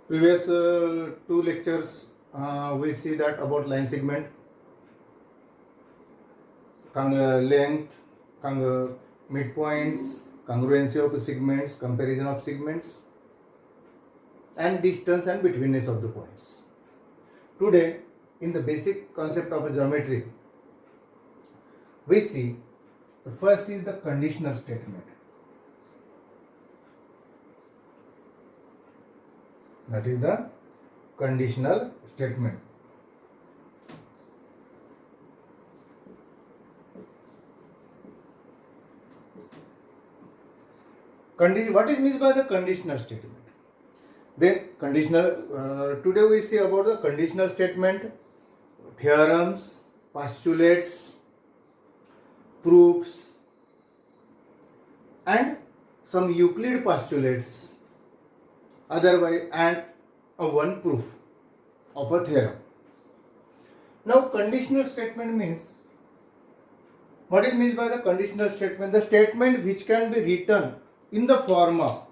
Previous two lectures we see that about line segment, length, midpoints, congruency of segments, comparison of segments, and distance and betweenness of the points. Today, in the basic concept of a geometry, we see the first is the conditional statement. That is the conditional statement. What is meant by the conditional statement? Then today we see about the conditional statement, theorems, postulates, proofs, and some Euclid postulates, otherwise, and one proof of a theorem. Now, conditional statement means, what is meant by the conditional statement? The statement which can be written in the form of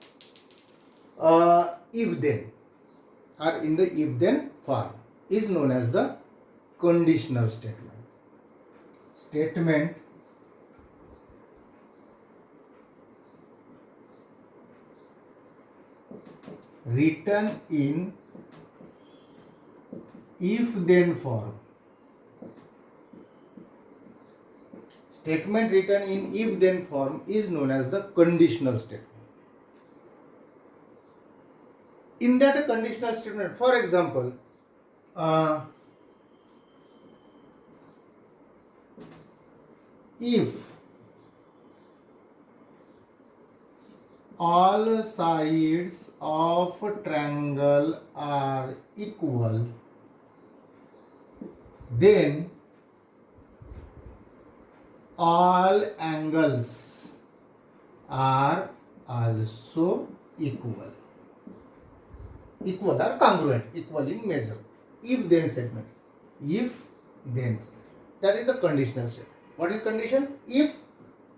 if then, or in the if then form, is known as the conditional statement. Statement written in if then form. Statement written in if then form is known as the conditional statement. In that conditional statement, for example, if all sides of a triangle are equal, then all angles are also equal. Equal or congruent, equal in measure. If then statement. If then statement. That is the conditional statement. What is condition? If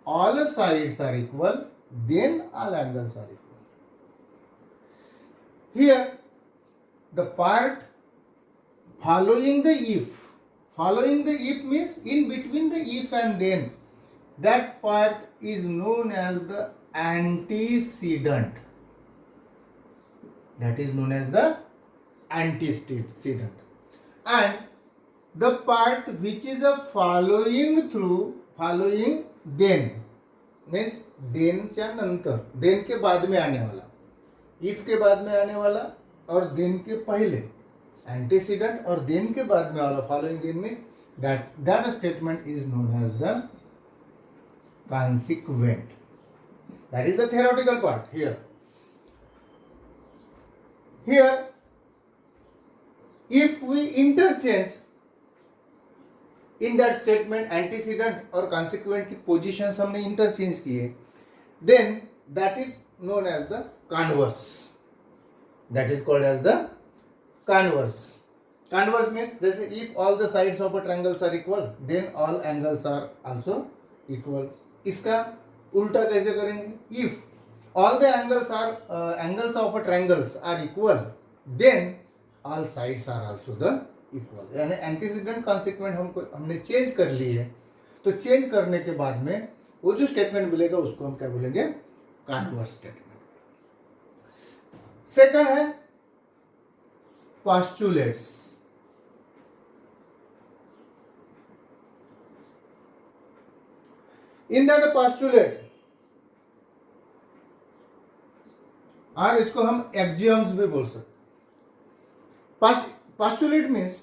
all sides are equal, then all angles are equal. Here, the part following the if means in between the if and then, that part is known as the antecedent. That is known as the antecedent. And the part which is a following then means then च्या नंतर, then के बाद में आने वाला, if के बाद में आने वाला और then के पहले, antecedent और then के बाद में वाला following then means that statement is known as the consequent. That is the theoretical part here. Here, if we interchange in that statement antecedent और consequent की positions हमने interchange किए, then that is known as the converse. That is called as the converse. Converse means if all the sides of a triangle are equal, then all angles are also equal. इसका उल्टा कैसे करेंगे? If all the angles of a triangles are equal, then all sides are also the equal. यानी antecedent consequent हमने change कर ली है, तो change करने के बाद में वो जो स्टेटमेंट मिलेगा उसको हम क्या बोलेंगे? Converse statement. सेकंड है postulates. In that postulate, और इसको हम एक्सियम्स भी बोल सकते. postulate मीन्स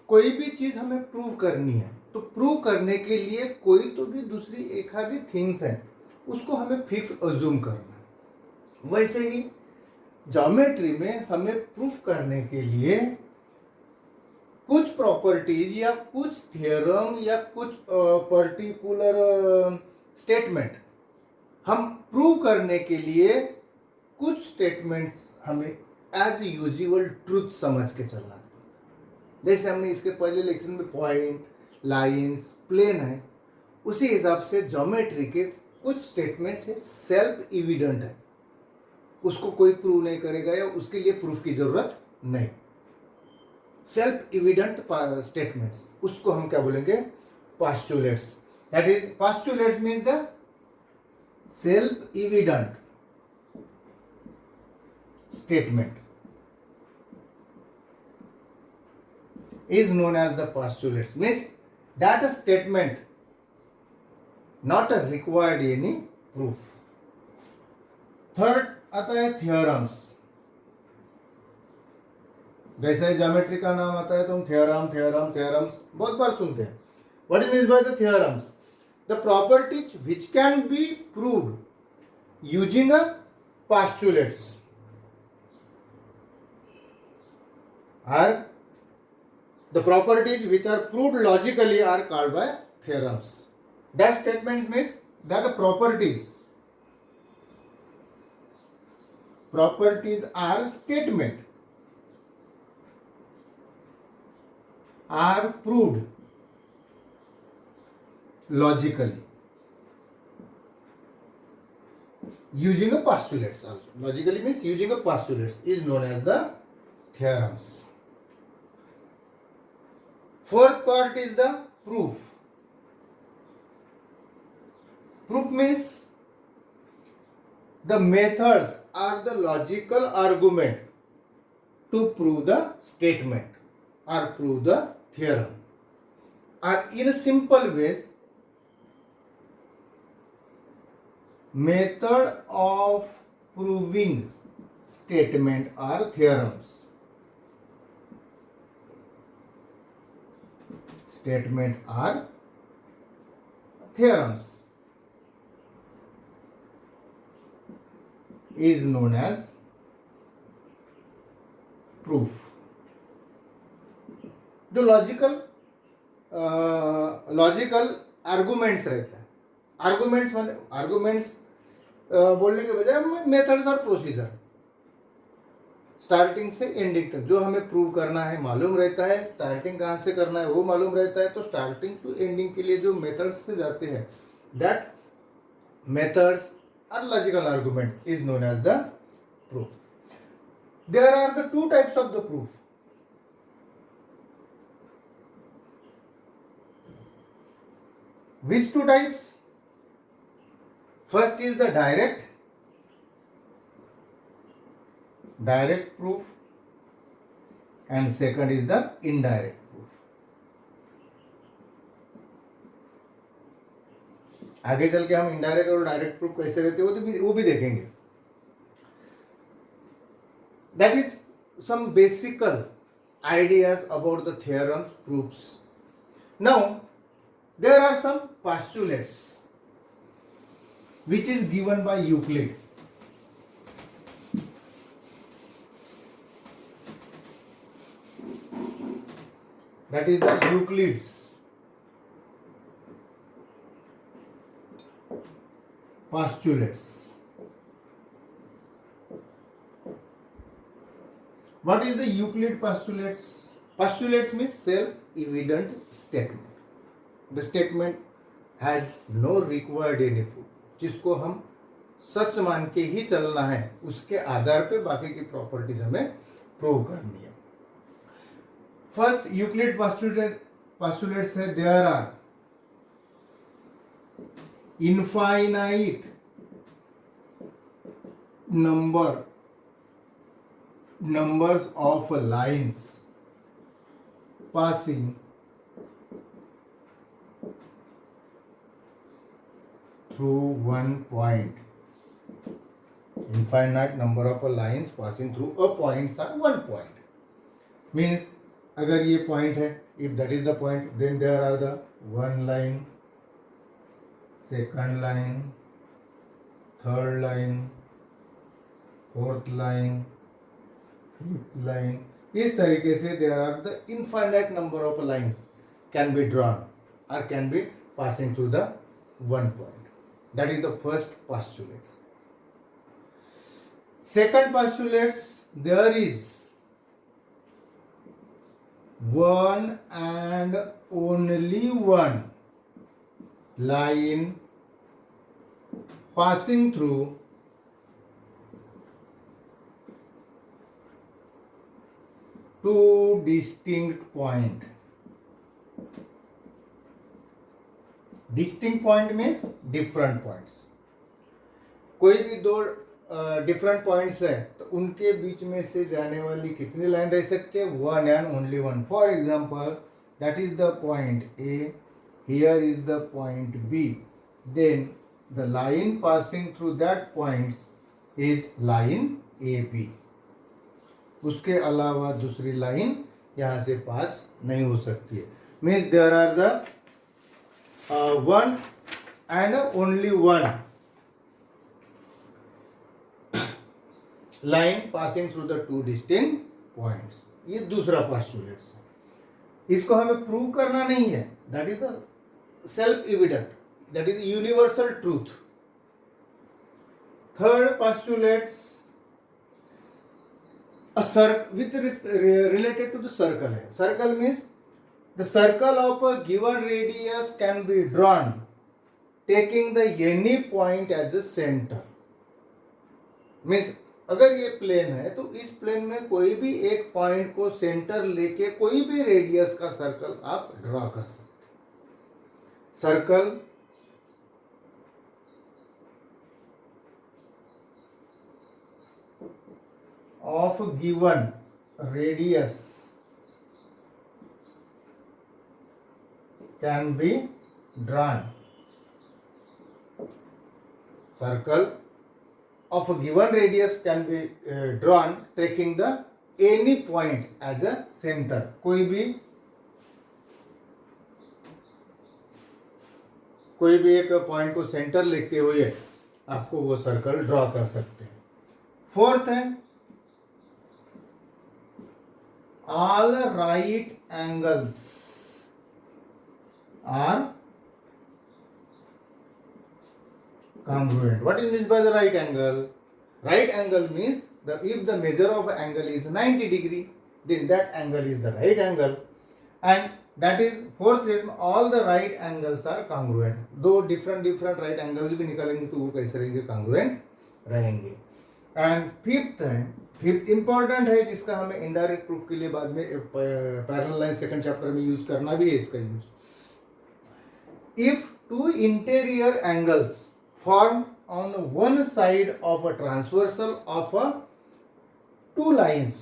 कोई भी चीज हमें प्रूव करनी है, तो प्रूव करने के लिए कोई तो भी दूसरी एक आधी थिंग्स है, उसको हमें फिक्स अज्यूम करना है. वैसे ही ज्योमेट्री में हमें प्रूफ करने के लिए कुछ प्रॉपर्टीज या कुछ थ्योरम या कुछ पर्टिकुलर स्टेटमेंट हम प्रूव करने के लिए कुछ स्टेटमेंट्स हमें एज यूजुअल ट्रूथ समझ के चलना. जैसे हमने इसके पहले लेक्चर में पॉइंट, लाइंस, प्लेन है, उसी हिसाब से ज्योमेट्री के कुछ स्टेटमेंट्स है सेल्फ एविडेंट है, उसको कोई प्रूव नहीं करेगा या उसके लिए प्रूफ की जरूरत नहीं। सेल्फ एविडेंट स्टेटमेंट्स, उसको हम क्या बोलेंगे? Postulates. That is postulates means the self evident statement is known as the postulates, means that a statement not required any proof. Third आता है थियोरम्स। जैसे ज्योमेट्री का नाम आता है तो हम थ्योरम्स बहुत बार सुनते हैं। What is means by the theorems? The properties which can be proved using a postulates are the properties which are proved logically are called by theorems. That statement means that properties are statement are proved logically using a postulates also. Logically means using a postulates is known as the theorems. Fourth part is the proof. Proof means the methods are the logical argument to prove the statement or prove the theorem, or in simple ways method of proving statement or theorems. Statement or theorems is known as proof. जो logical arguments रहता है, arguments बोलने के बजाय methods और procedure, starting से ending तक जो हमें प्रूव करना है मालूम रहता है, स्टार्टिंग कहाँ से करना है वो मालूम रहता है, तो स्टार्टिंग टू एंडिंग के लिए जो मेथड्स से जाते हैं, दैट मेथड्स और logical argument is known as the proof. There are the two types of the proof. Which two types? First is the direct proof, and second is the indirect proof. आगे चल के हम indirect और direct proof कैसे रहते हैं वो भी देखेंगे. That is some basic ideas about the theorems, proofs. Now there are some postulates which is given by Euclid. That is the Euclid's postulates. What is the Euclid postulates? Postulates means self-evident statement. The statement has no required any proof. जिसको हम सच मान के ही चलना है, उसके आधार पे बाकी की प्रॉपर्टीज हमें प्रूव करनी है. फर्स्ट यूक्लिड postulates है, there are infinite numbers of lines passing through one point. Infinite number of lines passing through a point are one point. Means अगर ये point है, if that is the point, then there are the one line, second line, third line, fourth line, fifth line. इस तरीके से there are the infinite number of lines can be drawn or can be passing through the one point. That is the first postulate. Second postulate, there is one and only one line passing through two distinct point. Distinct point means different points. कोई भी दो different points है तो उनके बीच में से जाने वाली कितनी लाइन रह सकती है? One and only one. For example, that is the point A, here is the point B, then the line passing through that point is line A B. उसके अलावा दूसरी लाइन यहाँ से पास नहीं हो सकती है. Means there are the one and only one line passing through the two distinct points. ये दूसरा पोस्टुलेट है. इसको हमें प्रूव करना नहीं है. That is the self evident, that is universal truth. Third postulates a related to the circle है. Circle means the circle of a given radius can be drawn taking the any point as a center. Means अगर ये plane है तो इस plane में कोई भी एक पॉइंट को सेंटर लेके कोई भी रेडियस का सर्कल आप ड्रॉ कर सकते. Circle of given radius can be drawn. Circle of a given radius can be drawn taking the any point as a center. कोई भी एक पॉइंट को सेंटर लेते हुए आपको वो सर्कल ड्रॉ कर सकते हैं. फोर्थ है all right angles are congruent. What is meant by the right angle? Right angle means if the measure of angle is 90 degree, then that angle is the right angle, and that is fourth term. All the right angles are congruent. दो different right angles भी निकालेंगे तो वो कैसे रहेंगे? congruent रहेंगे. And fifth important है जिसका हमें इनडायरेक्ट प्रूफ के लिए बाद में पैरेलल लाइन सेकंड चैप्टर में यूज करना भी है इसका use. If two interior angles form on one side of a transversal of a two lines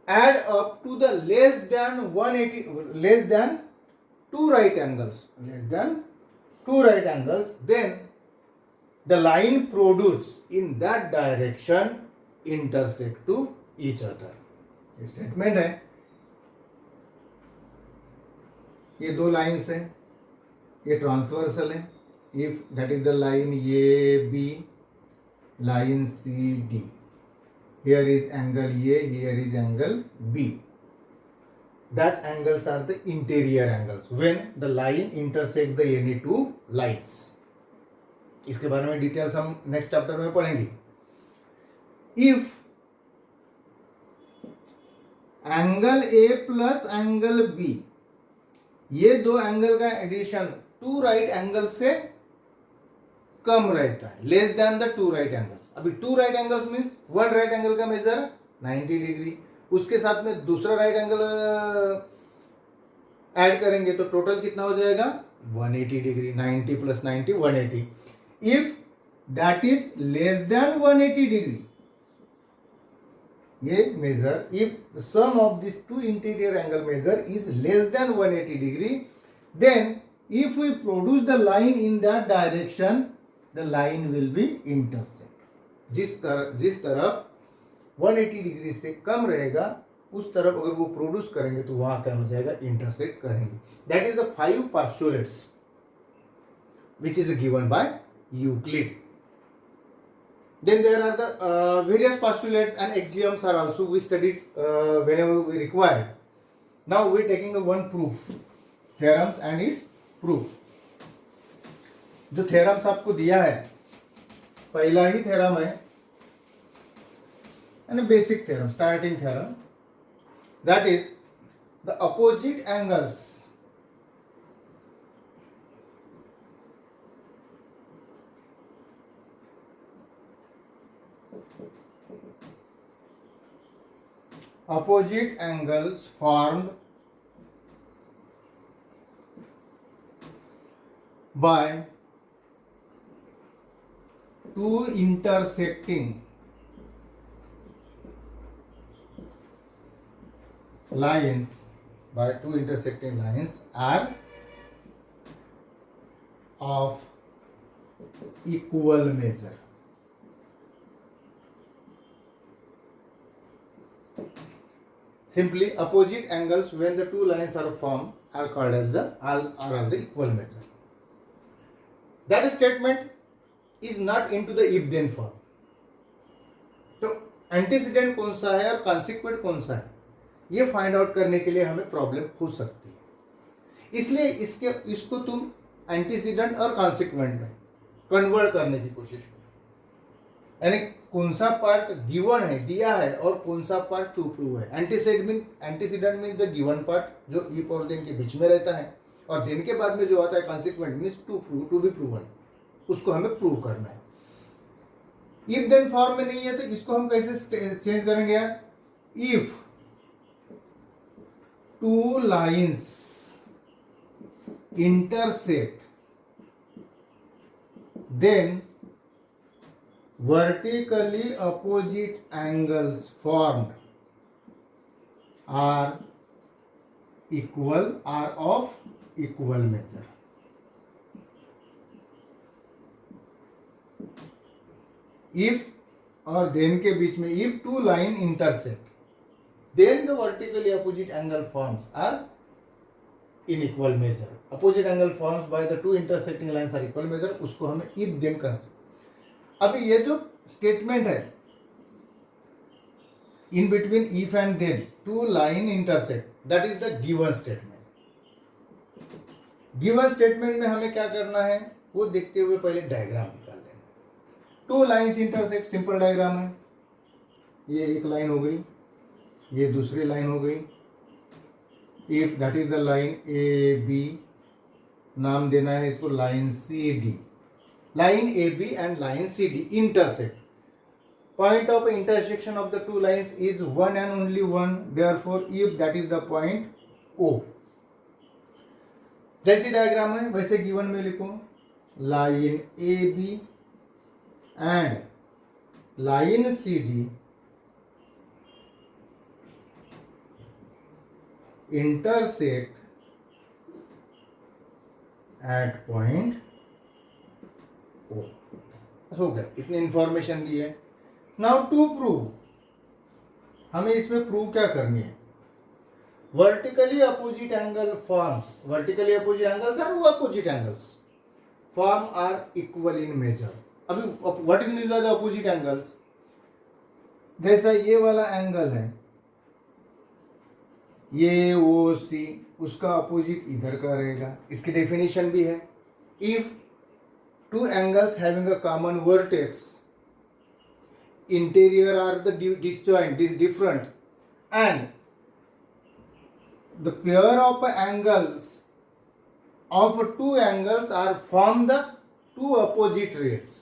add up to the less than two right angles then the line produced in that direction intersect to each other. ये statement है. ये दो lines हैं, ये transversal है. If that is the line A B, line C D, here is angle A, here is angle B. That angles are the interior angles when the line intersects the any two lines. इसके बारे में details हम next chapter में पढ़ेंगे. If angle A plus angle B, ये दो angle का addition to right angle से कम रहता है, less than the two right angles. अभी two right angles means one right angle का मेजर 90 डिग्री, उसके साथ में दूसरा राइट एंगल ऐड करेंगे तो टोटल कितना हो जाएगा? 180 degree. 90 plus 90 180. If that is less than 180 degree, ये measure, if the sum of these two interior angle measure is less than 180 degree, then if we produce the line in that direction, the line will be intersect. जिस तरफ 180 degree से कम रहेगा उस तरफ अगर वो produce करेंगे तो वहां क्या हो जाएगा? इंटरसेक्ट करेंगे. That is the 5 postulates which is given by Euclid. Then there are the various postulates and axioms are also we studied whenever we required. Now we are taking the one proof, theorems and its proof. जो theorems आपको दिया है, पहला ही theorem है and a basic theorem, starting theorem, that is the opposite angles opposite angles formed by two intersecting lines are of equal measure. Simply, opposite angles when the two lines are formed are called as the equal measure. That statement is not into the if then form. तो antecedent कौन सा है और consequent कौन सा है, ये find out करने के लिए हमें प्रॉब्लम हो सकती है. इसलिए इसको तुम एंटीसीडेंट और कॉन्सिक्वेंट में कन्वर्ट करने की कोशिश करो. यानी कौन सा पार्ट गिवन है, दिया है, और कौन सा पार्ट टू प्रूव है. Antecedent means the given part जो इफ और देन के बीच में रहता है, और देन के बाद में जो आता है consequent means to be proven, उसको हमें प्रूव करना है. इफ देन फॉर्म में नहीं है तो इसको हम कैसे चेंज करेंगे यार. If two lines intersect, then vertically opposite angles formed are of equal measure. If और then के बीच में if two line intersect, then the vertically opposite angle forms are in equal measure. Opposite angle forms by the two intersecting lines are equal measure. उसको हमें if then कर. अभी ये जो statement है in between if and then two line intersect, that is the given statement. given statement में हमें क्या करना है वो देखते हुए पहले डायग्राम निकाल लेना. two lines intersect, simple diagram है. ये एक लाइन हो गई, ये दूसरी लाइन हो गई. If that is the line A B, नाम देना है इसको line C D. Line A B and line C D intersect. Point of intersection of the two lines is one and only one, therefore if that is the point O. जैसी diagram है वैसे given में लिखो line A B and line C D intersect at point O. हो गया, इतनी information दी है. Now to prove, हमें इसमें प्रूव क्या करनी है. Vertically opposite angle forms, vertically opposite angles are वो opposite angles form are equal in measure. अभी what is mean by the opposite angles. जैसा ये वाला एंगल है, ये ओ सी, उसका अपोजिट इधर का रहेगा. इसकी डेफिनेशन भी है. If two angles having a common vertex, interior are the disjoint different, and the pair of angles of two angles are form the two opposite rays.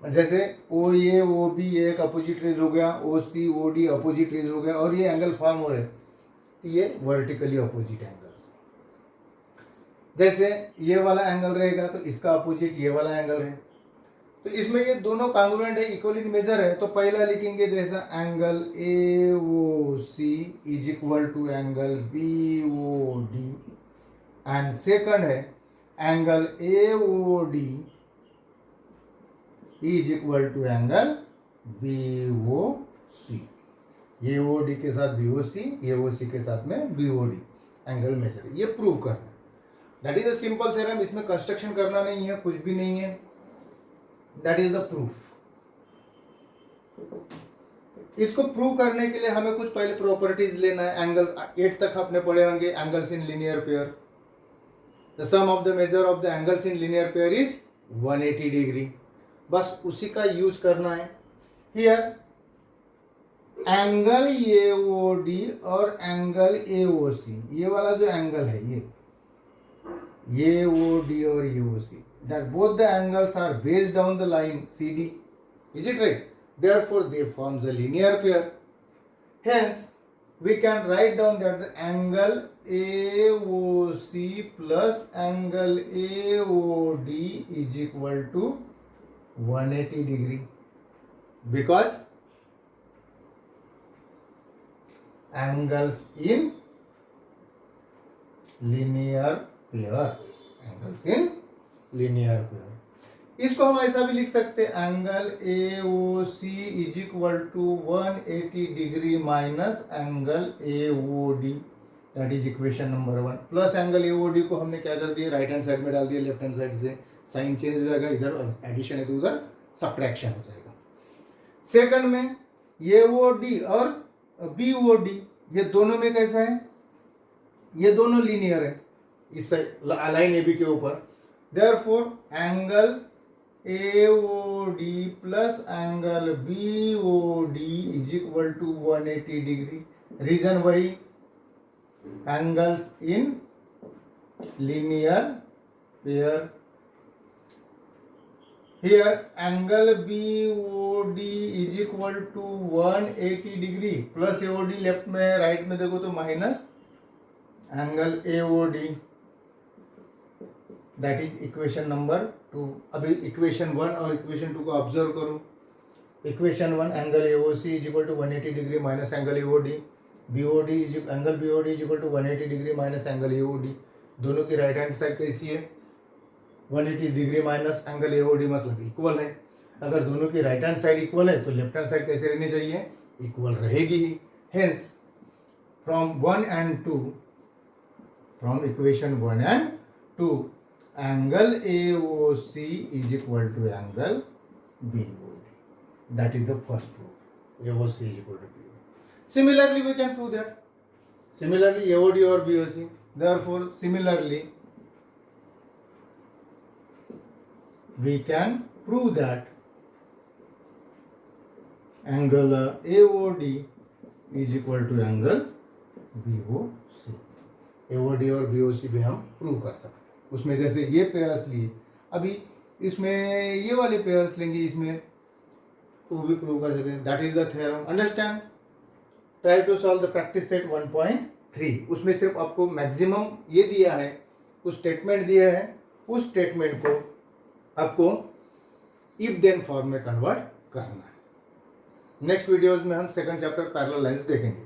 जैसे ओ ए ओ बी एक opposite rays हो गया, O C O D opposite rays हो गया, और ये angle form हो रहे, तो ये वर्टिकली अपोजिट एंगल्स. जैसे ये वाला एंगल रहेगा तो इसका अपोजिट ये वाला एंगल है, तो इसमें ये दोनों कांग्रुएंट है, इक्वल इन मेजर है. तो पहला लिखेंगे जैसा angle A O C is equal to angle B O D, and second है angle A O D is equal to angle B O C. ये ओ डी के साथ बी ओ सी, ये ओ सी के साथ में B O D angle measure. ये prove करना. That is a simple theorem. इसमें कंस्ट्रक्शन करना नहीं है, कुछ भी नहीं है. That is the proof. इसको प्रूव करने के लिए हमें कुछ पहले प्रॉपर्टीज लेना है. एंगल 8 तक आपने पढ़े होंगे. Angles in linear pair, the sum of the measure of the angles in linear pair is 180 degree. बस उसी का यूज करना है. Here angle A O D और एंगल ए ओ सी, ये वाला जो एंगल है ये ओ डी और ये O C, that both the angles are based on the line C D. Is it right? therefore they forms a linear pair. Hence we can write down that the angle AOC plus angle AOD is equal to 180 degree, because angles in linear pair, angles in linear pair. इसको हम ऐसा भी लिख सकते हैं, angle AOC is equal to 180 degree minus angle AOD, that is equation number 1, plus angle AOD को हमने क्या कर दिया, राइट हैंड साइड में डाल दिया, लेफ्ट हैंड साइड से साइन चेंज हो जाएगा, इधर एडिशन है तो उधर सब्ट्रैक्शन हो जाएगा। सेकंड में AOD और BOD ये दोनों में कैसा है, ये दोनं लीनियर है इस साइड लाइन AB के ऊपर, therefore angle AOD plus angle BOD is equal to 180 degree. Reason वही, angles in linear pair. Here angle BOD is equal to 180 degree plus AOD left में है, राइट में देखो तो minus angle AOD, that is equation number 2। अभी equation 1 और equation 2 को observe करो। Equation 1 angle AOC is equal to 180 degree minus angle AOD, angle BOD is equal to 180 degree minus angle AOD। दोनों की राइट हैंड साइड कैसी है, 180 degree minus angle AOD मतलब equal है। अगर दोनों की राइट हैंड साइड इक्वल है तो लेफ्ट हैंड साइड कैसे रहनी चाहिए, इक्वल रहेगी ही। Hence from 1 and 2, from equation 1 and 2 angle AOC is equal to angle BOD. That is the first proof. AOC is equal to BOD. Similarly, we can prove that. Similarly, AOD or BOC. Therefore, similarly, we can prove that angle AOD is equal to angle BOC. AOD और BOC भी हम prove कर सकते हैं। उसमें जैसे ये pairs लिए, अभी इसमें ये वाले पेयर्स लेंगे, इसमें तो भी प्रूव कर सकते हैं। That is the theorem. Understand? Try to solve the practice set 1.3। उसमें सिर्फ आपको मैक्सिमम ये दिया है, कुछ स्टेटमेंट दिया है, उस स्टेटमेंट को आपको इफ देन फॉर्म में कन्वर्ट करना है। नेक्स्ट वीडियोज में हम सेकंड चैप्टर पैरेलल लाइंस देखेंगे।